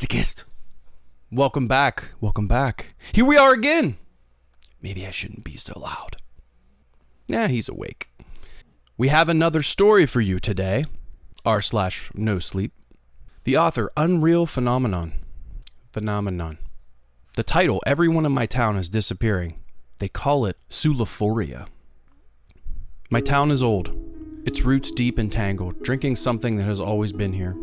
masochist. Welcome back. Welcome back. Here we are again. Maybe I shouldn't be so loud. Yeah, he's awake. We have another story for you today. r/no sleep. The author, Unreal Phenomenon. The title, Everyone in My Town is Disappearing. They call it Sulaaphoria. My town is old. Its roots deep and tangled, drinking something that has always been here.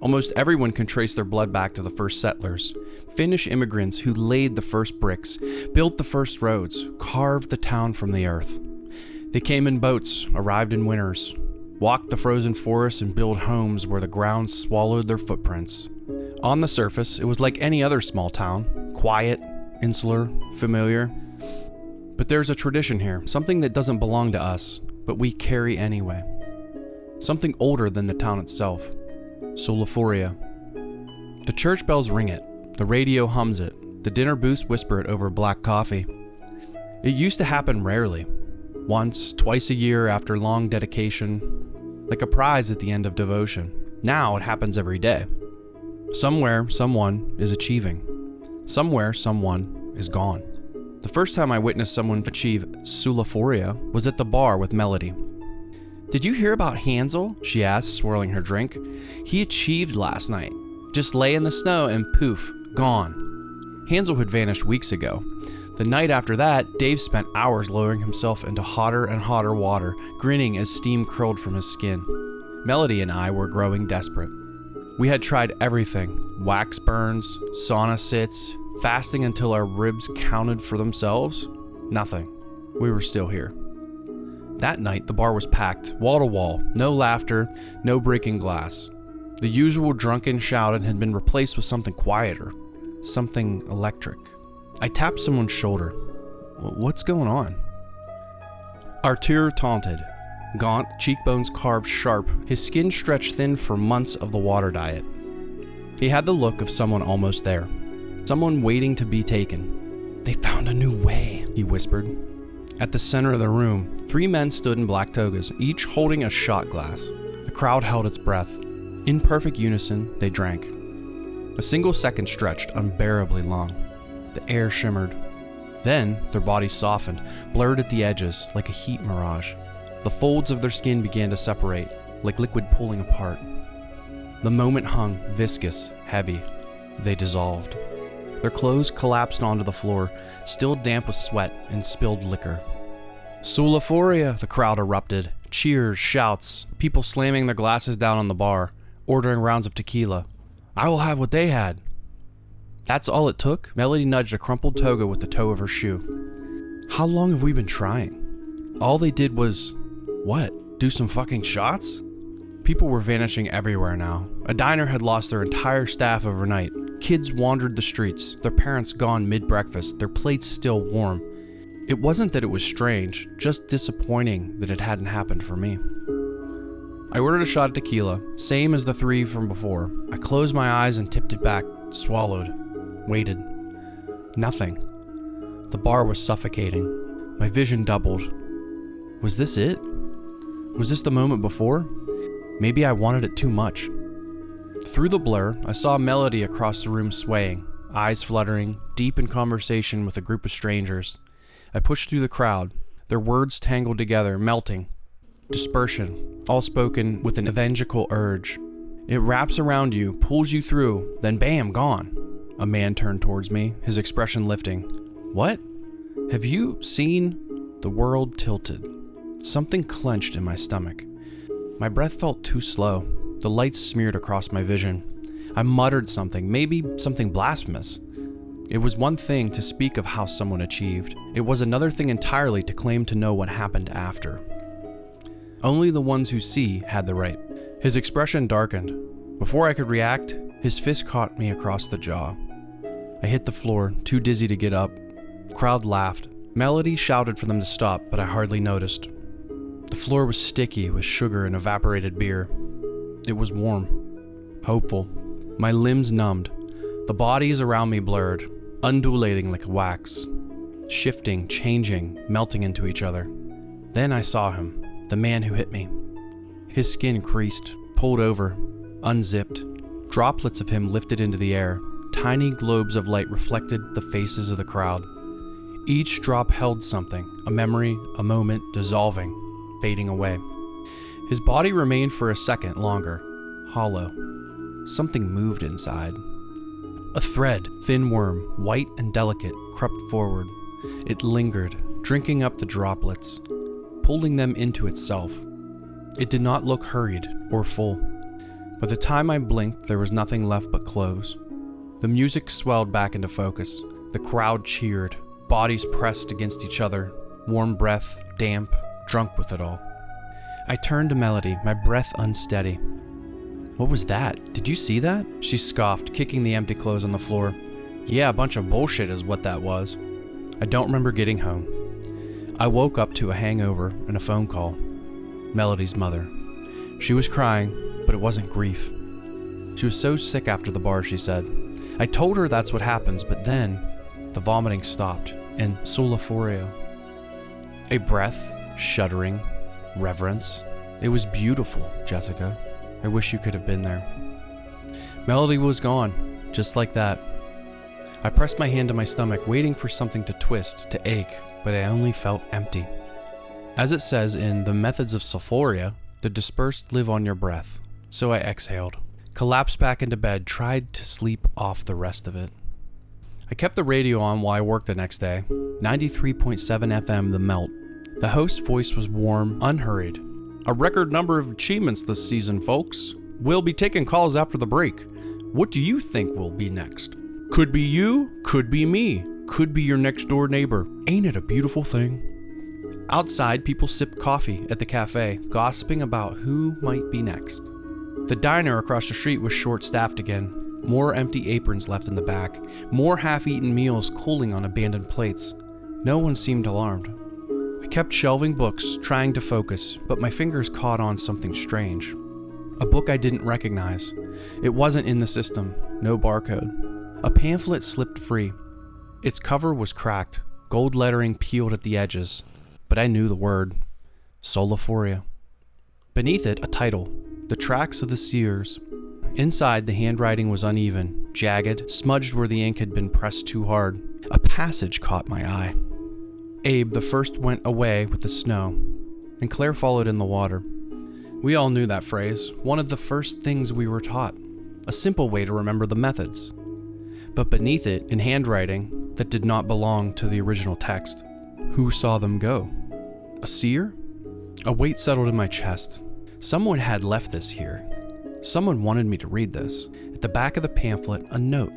Almost everyone can trace their blood back to the first settlers, Finnish immigrants who laid the first bricks, built the first roads, carved the town from the earth. They came in boats, arrived in winters, walked the frozen forests and built homes where the ground swallowed their footprints. On the surface, it was like any other small town, quiet, insular, familiar. But there's a tradition here, something that doesn't belong to us, but we carry anyway. Something older than the town itself. Sulaaphoria. The church bells ring it, the radio hums it, the dinner booths whisper it over black coffee. It used to happen rarely, once, twice a year after long dedication, like a prize at the end of devotion. Now it happens every day. Somewhere, someone is achieving. Somewhere, someone is gone. The first time I witnessed someone achieve Sulaaphoria was at the bar with Melody. "Did you hear about Hansel?" she asked, swirling her drink. "He achieved last night. Just lay in the snow and poof, gone." Hansel had vanished weeks ago. The night after that, Dave spent hours lowering himself into hotter and hotter water, grinning as steam curled from his skin. Melody and I were growing desperate. We had tried everything: wax burns, sauna sits, fasting until our ribs counted for themselves. Nothing. We were still here. That night, the bar was packed, wall to wall, no laughter, no breaking glass. The usual drunken shouting had been replaced with something quieter, something electric. I tapped someone's shoulder. "What's going on?" Artur taunted, gaunt, cheekbones carved sharp, his skin stretched thin for months of the water diet. He had the look of someone almost there, someone waiting to be taken. "They found a new way," he whispered. At the center of the room, 3 men stood in black togas, each holding a shot glass. The crowd held its breath. In perfect unison, they drank. A single second stretched unbearably long. The air shimmered. Then, their bodies softened, blurred at the edges, like a heat mirage. The folds of their skin began to separate, like liquid pulling apart. The moment hung, viscous, heavy. They dissolved. Their clothes collapsed onto the floor, still damp with sweat and spilled liquor. "Sulaaphoria!" the crowd erupted. Cheers, shouts, people slamming their glasses down on the bar, ordering rounds of tequila. "I will have what they had." That's all it took? Melody nudged a crumpled toga with the toe of her shoe. "How long have we been trying?" All they did was, what? Do some fucking shots? People were vanishing everywhere now. A diner had lost their entire staff overnight. Kids wandered the streets, their parents gone mid-breakfast, their plates still warm. It wasn't that it was strange, just disappointing that it hadn't happened for me. I ordered a shot of tequila, same as the 3 from before. I closed my eyes and tipped it back, swallowed, waited. Nothing. The bar was suffocating. My vision doubled. Was this it? Was this the moment before? Maybe I wanted it too much. Through the blur, I saw Melody across the room swaying, eyes fluttering, deep in conversation with a group of strangers. I pushed through the crowd, their words tangled together, melting. Dispersion, all spoken with an evangelical urge. It wraps around you, pulls you through, then bam, gone. A man turned towards me, his expression lifting. "What? Have you seen?" The world tilted. Something clenched in my stomach. My breath felt too slow. The lights smeared across my vision. I muttered something, maybe something blasphemous. It was one thing to speak of how someone achieved. It was another thing entirely to claim to know what happened after. Only the ones who see had the right. His expression darkened. Before I could react, his fist caught me across the jaw. I hit the floor, too dizzy to get up. Crowd laughed. Melody shouted for them to stop, but I hardly noticed. The floor was sticky with sugar and evaporated beer. It was warm, hopeful. My limbs numbed. The bodies around me blurred, undulating like wax, shifting, changing, melting into each other. Then I saw him, the man who hit me. His skin creased, pulled over, unzipped. Droplets of him lifted into the air. Tiny globes of light reflected the faces of the crowd. Each drop held something, a memory, a moment, dissolving, fading away. His body remained for a second longer, hollow. Something moved inside. A thread, thin worm, white and delicate, crept forward. It lingered, drinking up the droplets, pulling them into itself. It did not look hurried or full. By the time I blinked, there was nothing left but clothes. The music swelled back into focus. The crowd cheered, bodies pressed against each other, warm breath, damp, drunk with it all. I turned to Melody, my breath unsteady. "What was that? Did you see that?" She scoffed, kicking the empty clothes on the floor. "Yeah, a bunch of bullshit is what that was." I don't remember getting home. I woke up to a hangover and a phone call. Melody's mother. She was crying, but it wasn't grief. She was so sick after the bar, she said. I told her that's what happens, but then the vomiting stopped, and Sulaaphoria. A breath, shuddering, reverence. It was beautiful, Jessica. I wish you could have been there. Melody was gone, just like that. I pressed my hand to my stomach, waiting for something to twist, to ache, but I only felt empty. As it says in The Methods of Sulaaphoria, the dispersed live on your breath. So I exhaled, collapsed back into bed, tried to sleep off the rest of it. I kept the radio on while I worked the next day. 93.7 FM The Melt. The host's voice was warm, unhurried. "A record number of achievements this season, folks. We'll be taking calls after the break. What do you think will be next? Could be you, could be me, could be your next door neighbor. Ain't it a beautiful thing?" Outside, people sipped coffee at the cafe, gossiping about who might be next. The diner across the street was short-staffed again. More empty aprons left in the back. More half-eaten meals cooling on abandoned plates. No one seemed alarmed. I kept shelving books, trying to focus, but my fingers caught on something strange. A book I didn't recognize. It wasn't in the system. No barcode. A pamphlet slipped free. Its cover was cracked. Gold lettering peeled at the edges. But I knew the word. Sulaaphoria. Beneath it, a title. The Tracks of the Seers. Inside, the handwriting was uneven, jagged, smudged where the ink had been pressed too hard. A passage caught my eye. Abe the first went away with the snow, and Claire followed in the water. We all knew that phrase, one of the first things we were taught. A simple way to remember the methods. But beneath it, in handwriting that did not belong to the original text, who saw them go? A seer? A weight settled in my chest. Someone had left this here. Someone wanted me to read this. At the back of the pamphlet, a note.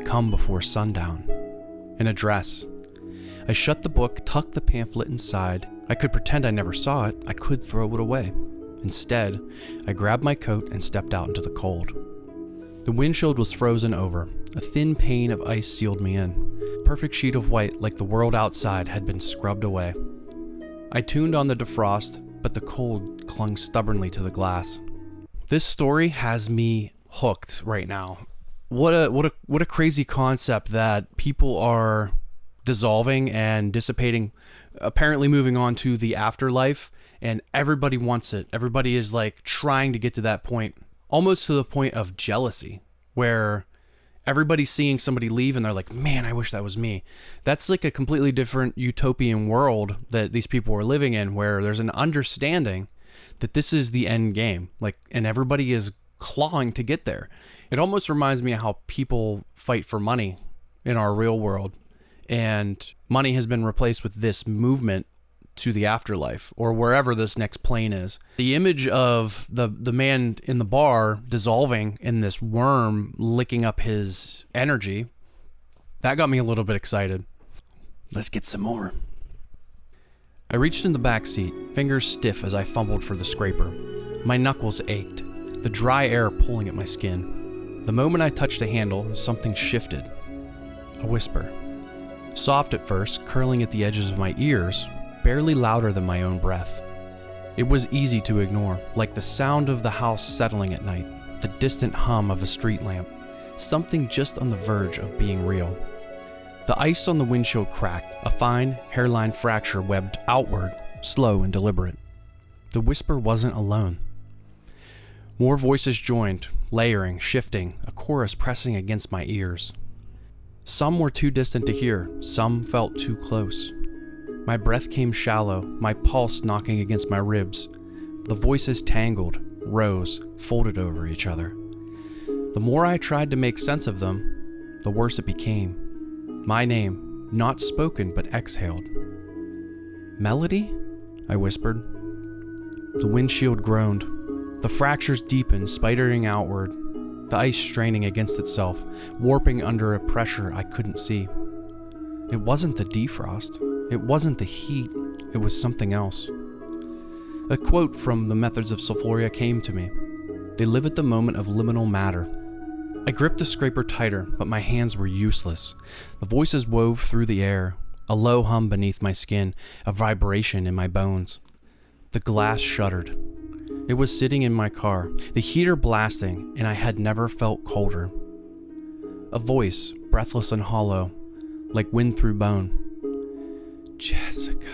Come before sundown. An address. I shut the book, tucked the pamphlet inside. I could pretend I never saw it. I could throw it away. Instead, I grabbed my coat and stepped out into the cold. The windshield was frozen over. A thin pane of ice sealed me in. A perfect sheet of white, like the world outside, had been scrubbed away. I tuned on the defrost, but the cold clung stubbornly to the glass. This story has me hooked right now. What a crazy concept that people are dissolving and dissipating, apparently moving on to the afterlife, and everybody wants it. Everybody is like trying to get to that point, almost to the point of jealousy, where everybody's seeing somebody leave and they're like, man, I wish that was me. That's like a completely different utopian world that these people are living in, where there's an understanding that this is the end game, like, and everybody is clawing to get there. It almost reminds me of how people fight for money in our real world, and money has been replaced with this movement to the afterlife, or wherever this next plane is. The image of the man in the bar dissolving in this worm licking up his energy, that got me a little bit excited. Let's get some more. I reached in the back seat, fingers stiff as I fumbled for the scraper. My knuckles ached, the dry air pulling at my skin. The moment I touched the handle, something shifted. A whisper. Soft at first, curling at the edges of my ears, barely louder than my own breath. It was easy to ignore, like the sound of the house settling at night, the distant hum of a street lamp, something just on the verge of being real. The ice on the windshield cracked, a fine hairline fracture webbed outward, slow and deliberate. The whisper wasn't alone. More voices joined, layering, shifting, a chorus pressing against my ears. Some were too distant to hear, some felt too close. My breath came shallow, my pulse knocking against my ribs. The voices tangled, rose, folded over each other. The more I tried to make sense of them, the worse it became. My name, not spoken but exhaled. "Melody?" I whispered. The windshield groaned. The fractures deepened, spidering outward, the ice straining against itself, warping under a pressure I couldn't see. It wasn't the defrost. It wasn't the heat. It was something else. A quote from The Methods of Sulaaphoria came to me. They live at the moment of liminal matter. I gripped the scraper tighter, but my hands were useless. The voices wove through the air, a low hum beneath my skin, a vibration in my bones. The glass shuddered. It was sitting in my car, the heater blasting, and I had never felt colder. A voice, breathless and hollow, like wind through bone. "Jessica."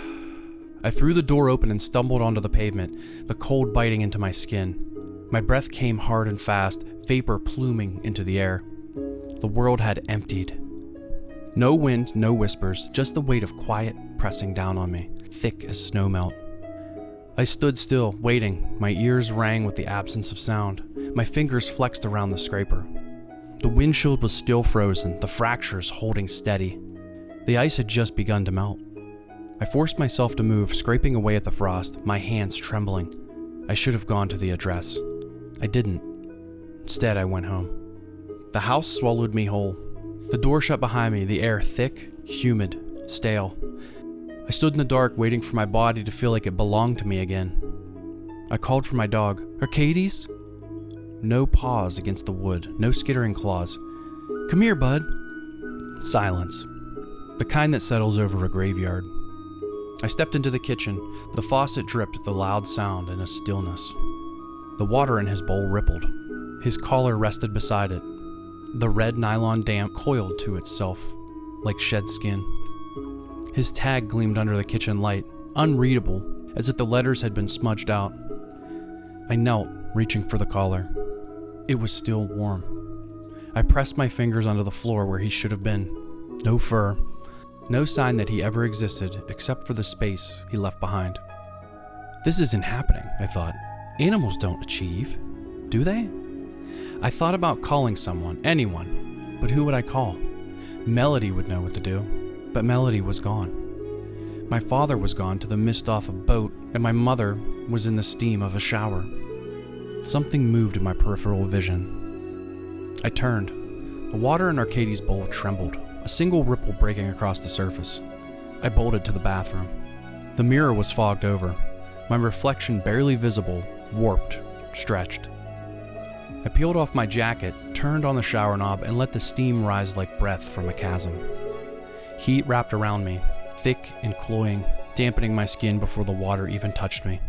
I threw the door open and stumbled onto the pavement, the cold biting into my skin. My breath came hard and fast, vapor pluming into the air. The world had emptied. No wind, no whispers, just the weight of quiet pressing down on me, thick as snowmelt. I stood still, waiting. My ears rang with the absence of sound. My fingers flexed around the scraper. The windshield was still frozen, the fractures holding steady. The ice had just begun to melt. I forced myself to move, scraping away at the frost, my hands trembling. I should have gone to the address. I didn't. Instead, I went home. The house swallowed me whole. The door shut behind me, the air thick, humid, stale. I stood in the dark, waiting for my body to feel like it belonged to me again. I called for my dog. "Arcades?" No paws against the wood, no skittering claws. "Come here, bud." Silence. The kind that settles over a graveyard. I stepped into the kitchen. The faucet dripped with a loud sound and a stillness. The water in his bowl rippled. His collar rested beside it. The red nylon dam coiled to itself like shed skin. His tag gleamed under the kitchen light, unreadable, as if the letters had been smudged out. I knelt, reaching for the collar. It was still warm. I pressed my fingers onto the floor where he should have been. No fur. No sign that he ever existed, except for the space he left behind. This isn't happening, I thought. Animals don't achieve, do they? I thought about calling someone, anyone, but who would I call? Melody would know what to do, but Melody was gone. My father was gone to the mist off a boat, and my mother was in the steam of a shower. Something moved in my peripheral vision. I turned. The water in Arcadie's bowl trembled, a single ripple breaking across the surface. I bolted to the bathroom. The mirror was fogged over, my reflection barely visible, warped, stretched. I peeled off my jacket, turned on the shower knob, and let the steam rise like breath from a chasm. Heat wrapped around me, thick and cloying, dampening my skin before the water even touched me.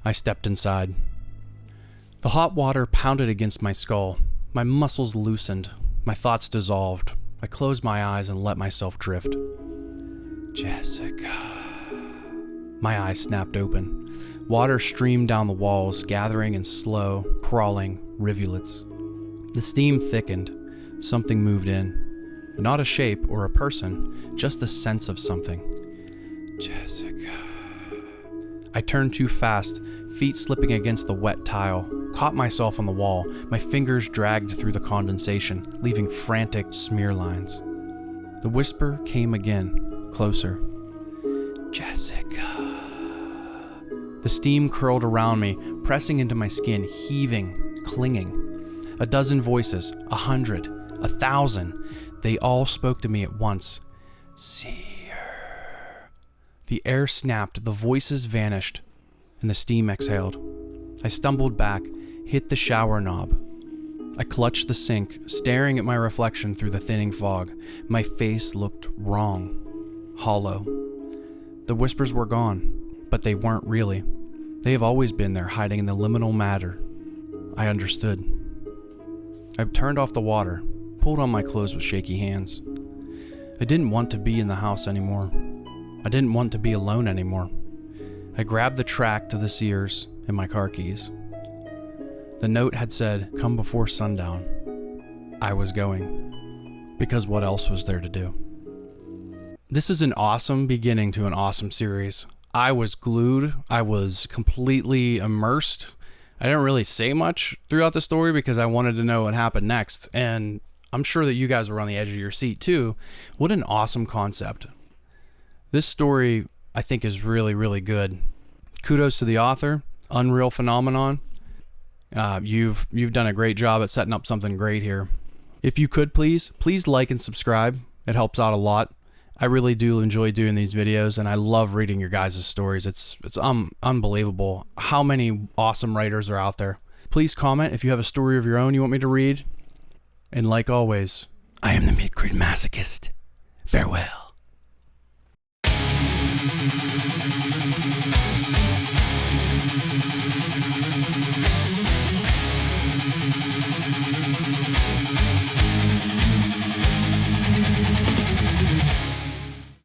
I stepped inside. The hot water pounded against my skull. My muscles loosened. My thoughts dissolved. I closed my eyes and let myself drift. Jessica. My eyes snapped open. Water streamed down the walls, gathering in slow, crawling rivulets. The steam thickened. Something moved in. Not a shape or a person, just a sense of something. Jessica. I turned too fast, feet slipping against the wet tile, caught myself on the wall, my fingers dragged through the condensation, leaving frantic smear lines. The whisper came again, closer. Jessica. The steam curled around me, pressing into my skin, heaving, clinging. A dozen voices, 100, 1,000. They all spoke to me at once. See her. The air snapped, the voices vanished, and the steam exhaled. I stumbled back, hit the shower knob. I clutched the sink, staring at my reflection through the thinning fog. My face looked wrong, hollow. The whispers were gone, but they weren't really. They have always been there, hiding in the liminal matter. I understood. I turned off the water, pulled on my clothes with shaky hands. I didn't want to be in the house anymore. I didn't want to be alone anymore. I grabbed the track to the Sears and my car keys. The note had said, "Come before sundown." I was going, because what else was there to do? This is an awesome beginning to an awesome series. I was glued. I was completely immersed. I didn't really say much throughout the story because I wanted to know what happened next, and I'm sure that you guys were on the edge of your seat too. What an awesome concept. This story, I think, is really, really good. Kudos to the author. Unreal phenomenon. You've done a great job at setting up something great here. If you could please like and subscribe. It helps out a lot. I really do enjoy doing these videos, and I love reading your guys' stories. It's unbelievable how many awesome writers are out there. Please comment if you have a story of your own you want me to read. And like always, I am the Mid-Crit Masochist. Farewell.